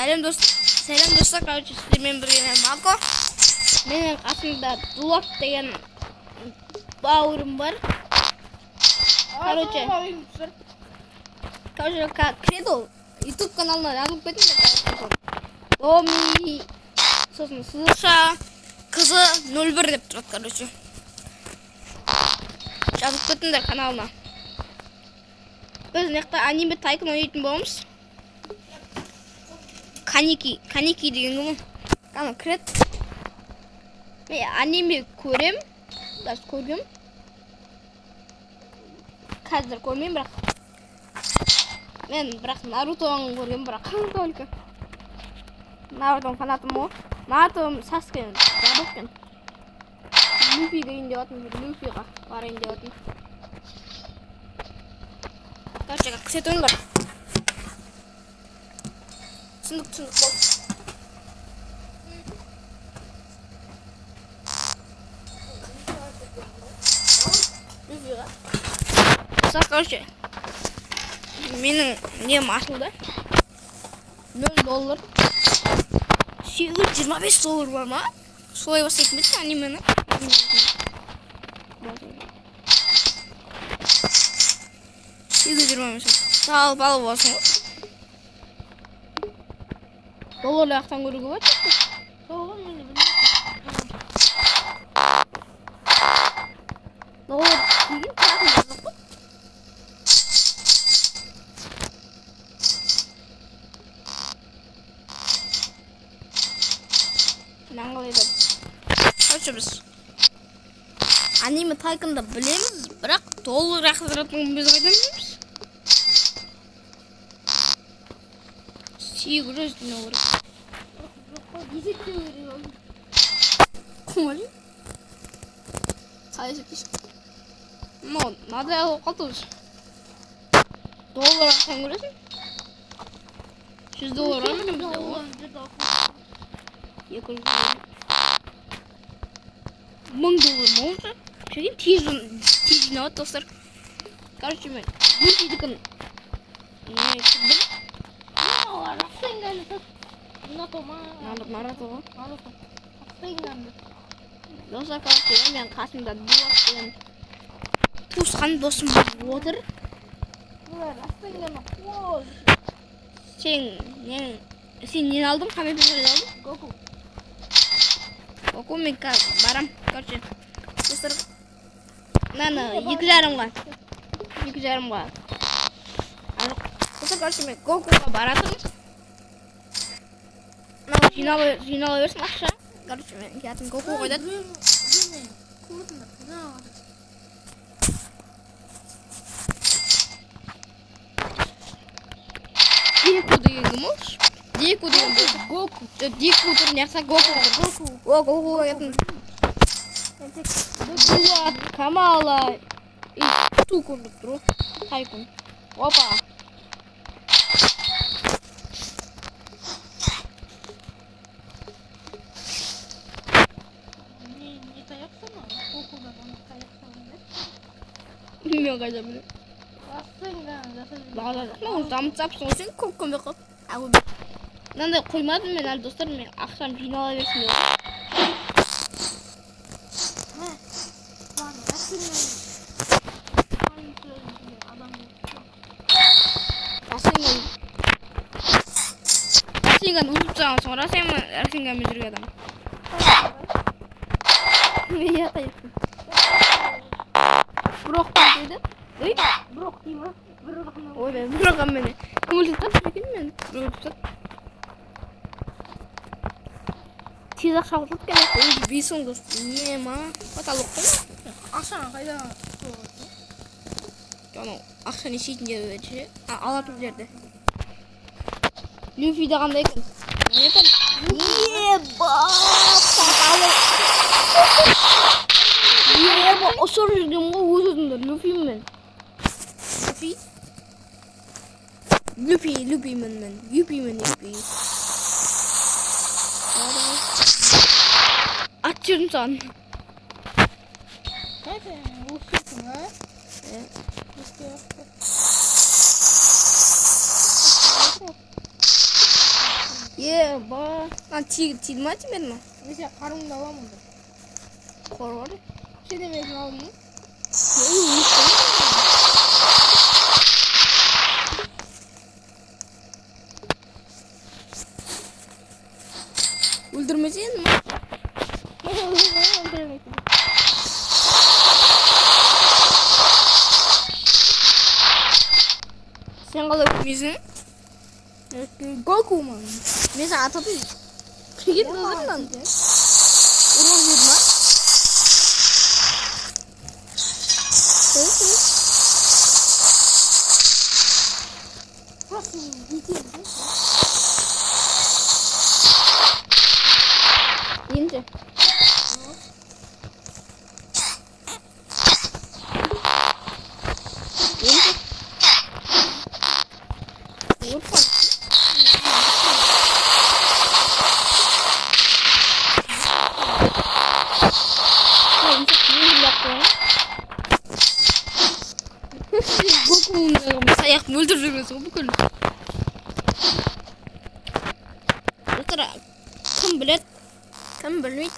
Selam dostlar, короче, sizlerle birlikte Marco. Benim aslında Dulak деген baurum var. Короче, Credo YouTube kanalına yazıp кетіңдер. Доми сосын сызықша қызы 01 деп тұрады, короче. Жазып кетіңдер каналына. Біз мына аниме тайкун ойнайтын боламыз. Каники деген кім? Кана кіреді. Мен аниме көрем. Даже көргем. Қазір көрмеймін, бірақ. Мен бірақ Нарутоны көргем, бірақ только. Нарутоның фанатым о. Нарутоның Саскен, жабықпен. Люфи дейін деп атын, Люфиға барайын деп атын. Короче, как сет ойын бар. Сындық бол. Люфиға. Сақ, короче. Менің нем ашылды. $0. $25 бар ма? Солай бастайтын бетті анимені. Салып алып болсын ғой. Доллар аяқтан көруге болады. Доллар мені білмейді. Доллар деген тұратын жазық қой. Наңғалайды. Короче, біз аниме тайкунды білеміз, бірақ доллар аяқтан біз қайдан $100 не olur. Kumali? Sayısı kişi. No, nada ya $30. Dolar sen görüyorsun. $100 almadım bize o. $200. $1000 mı olsa? Şey tiz ne var dostlar? Kardeşim ben bu videodan ne yaptım? Naruto. Достар, короче, мен қасымда Дулат деген туысқан досым болып отыр. Сен нені алдың? Қандай персонаж алдың? Гоку мен барам. Короче, достар, мені 2,5-ға. Достар, короче, мен Гокуға баратырмын. Жинала берсін ақша. Короче, мен кеятын Гоку қойдады. Деку деген кім ол? Деку деген Гоку. Деку тұрын яқса Гоку. Гоку қоятын. Дулат, Камала. Тукун тұру. Тайкун. Опа. Bilmiyorum kaçta bile. Bağladım. Tam sapsın için korkum yok. Abi ben de koymadım ben dostlarım. Ben akşam final versin diyorum. Rasengan uzun sonra sen Rasengan müdürü adam. Ne yapayım? Brok dedi. Ey, Brok değil mi? Oy be, Brok am beni. Kumul tutat bakayım ben. Brok tutat. Tizak şaltut gene koy bir son dost. Niye ma? Katalog koy. Akşam kayda. Canım, akşam işin geldi. Alatım yerde. Luffy de kandayken. Ne yapalım? Niye ba? Katalog. Niye bu osurduğum o uzundur Luffy'm ben. Luffy men. Açıyorum sen. Kayfe, uçuyorsun ha? Evet. ба. Тиді ма тимеді ма? Неше қарыңды аламын да. Қорғады. Ше демесін алдың ба? Öldürmesene mi? Sen kalır mısın? Goku mu? Mesela atatı git alır lan. Urman yürüme. Burası gidiyor. Yiyince. Yiyince. Vurma. Goku'nun sayak öldürürüz bu konu. Dostlar kim bilir? Kim bilmeydi?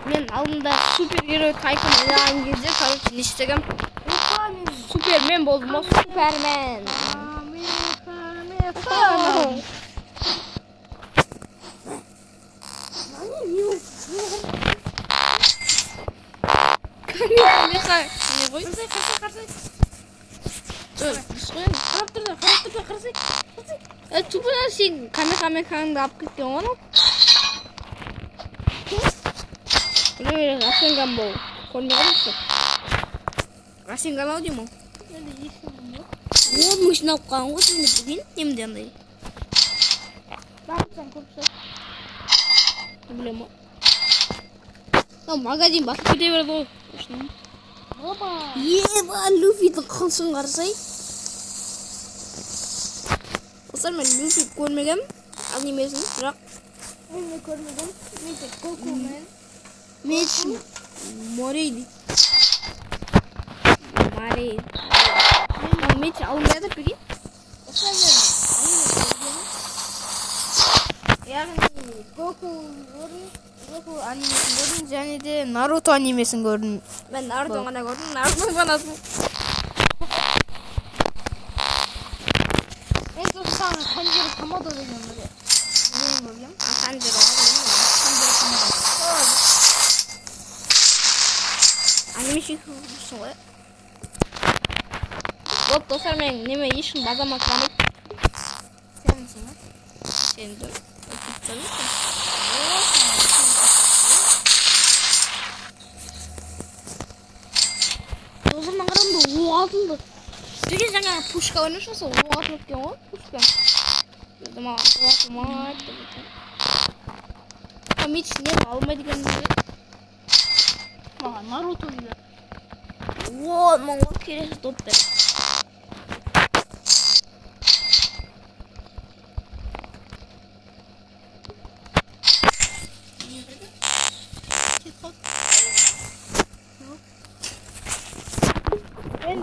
Men aldımda süper hero Tycoon ilan gece kalıp Instagram Superman boldum o Superman. Ne koy? Tupuna sen kame kandı apkıt ya onu. Ini Rasengan bau. Kon nggak bisa. Rasengan mau dia mau. Gua mesti nak kau gua sini begin nyem dia nih. Boleh mau. Nah magazin bak gede berapa? Iya, Luffy tuh langsung ngarsai. Asal Luffy kon megam animasi rak. Ini kon megam, ini Goku man. Mitch Moridi. Mari. Mitch almaya pergi. Yani Goku animesini gördüm. Yani de Naruto animesini gördüm. Ben Naruto'yu da gördüm. Naruto bana En son bir tane Tanjiro Kamado deniyorum böyle. Ne gördüm? Tanjiro. Tanjiro Kamado. Animasi musun ya? Yok dostlar ben neme işin bazamak var. Sen misin lan? Sen dur. O zaman karandı oğazıldı. Çünkü sen puşka oynuyorsa oğazılık ya o puşka. Dedim ama oğazılma. Ama hiç ne almadı kendini. Bak Naruto gibi. Wow, mongol kiri stop be.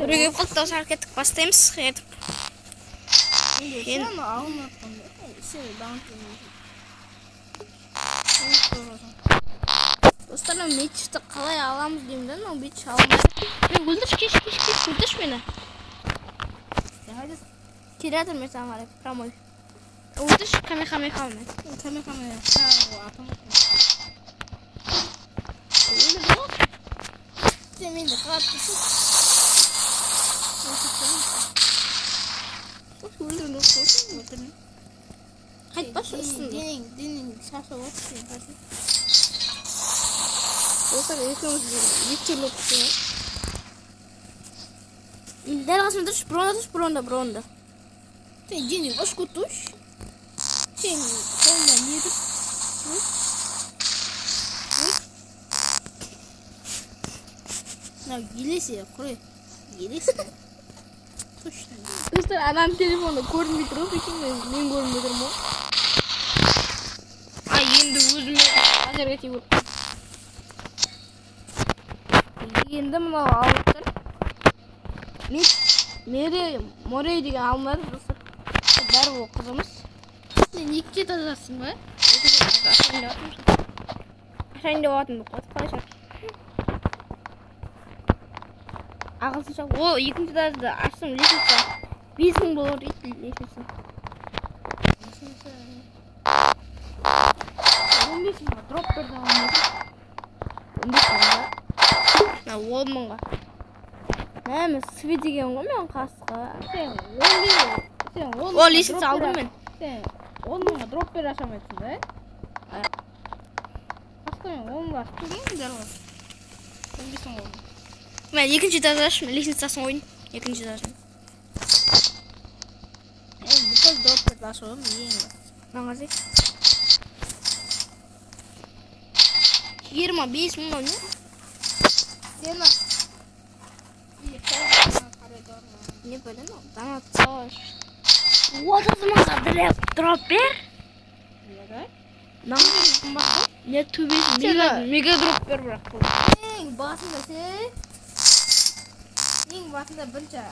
Buraya kalktı hareket bastayımız hayat. Sen mi almadın? Şey ben Dostlarım Mitch'te kalay alamız diyeyim de o Mitch almaz. Ben güldüş kiş güldüş beni. hadi. Kiradır mesela var hep ramoy. Güldüş kame Kame ha o atama. Öyle de yok. Zeminde kalktısı. Öyle nasıl? Hayır baş üstünde. Dinin şaşı var. Dostlar yakıyormuş bir türlü okuyor. Der aslında bronda. Sen dinin hoş kutuş. Sen sonra niye de? Ne gilesi ya koy. Gilesi. Dostlar adam telefonu görmüyor peki ben görmüyorum mu? Ay şimdi uzun hazır geçiyor. Şimdi mi aldılar? Nereye moraya diye almadı dostlar. Der o kızımız. Sen ilk Екінші этаждасың ба? Ашайын деп атым жоқ. Қалай шар? Ағылшынша. О, екінші этажды аштым, лестница. 5000 болар дейді лестница. 15 мыңға дроп берді алмайды. 15 мыңға. 10 мыңға. Мен свет деген ғой мен қасқа. Сен 10 О, лестница алдым мен. Сен 10 мыңға дроп бер ашамайсың да? Қасқа мен 10 мыңға ашып көрмеймін дәл ғой. 15 мың oldu. Мен екінші этажда аштым, лестницасын ойын. Екінші этажын. Бүкіл дроп берді ашуым ең. Маңызы. 25 мың не? Сені Не білем, дана цаш. 30 мыңға дроп бер. Нағыз бақы? Не төбесі мега дроп бер бірақ. Ең басында бірінші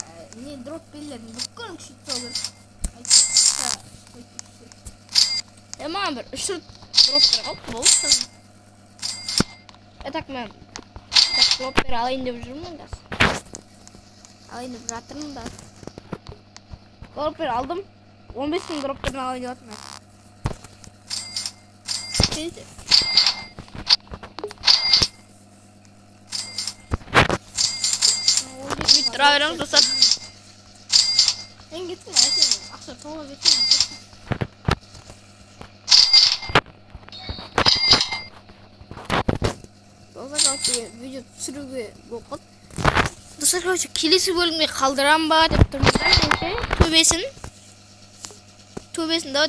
не дроп белерін бүкіл күшітті olur. Маған бір 3 дроп бер қалып болды. Так мен дроп бер алайын деп жүрмін қазір. Алайын деп жатырмын да. Дроп бер алдым. 15 мың дроп берін алайын деп жатырмын. Тұра береміз достар. Мен кетсін әсен ақша тоға кетсін. Видео түсіруге болып. Достар, келесі бөлімге қалдырам ба деп тұрмыз да, төбесін да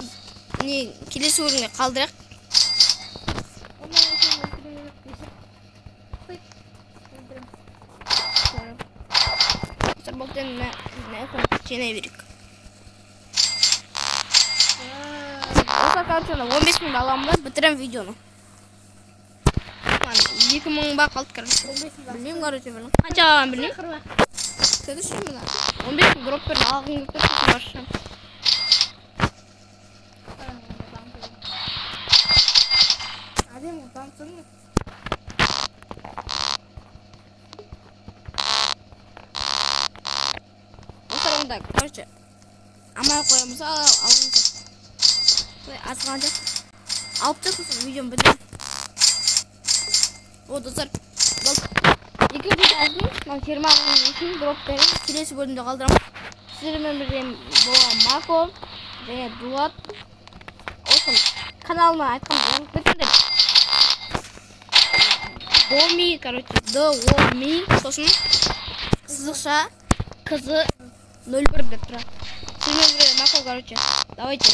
не келесі бөлімге қалдырақ. Достар, бұлттен жинай берек. Достар, 15 мыңды аламын да, бітірем видеоны. 2 мың ба қалды короче. Білмеймін короче білім. Қанша алған білмеймін. Следующий мына. 15 мың дроп берді алғым келіп тұр баршам. Әдем ұтамсың. Достар, онда короче амай қоямыз, алыңыз. Азған жоқ. Алып тұрсың видеоны бітірем. О, достар, екінші этаждың 20 мың үшін дроп беріп, келесі бөлімде қалдырамын. Сіздермен бірге болған Марко және Дулат. Осы каналыма айтқан бітірдім. Доми, короче, Доми, сосын сызықша қызы 01 деп тұрады. Сіздермен бірге Марко, короче, давайте.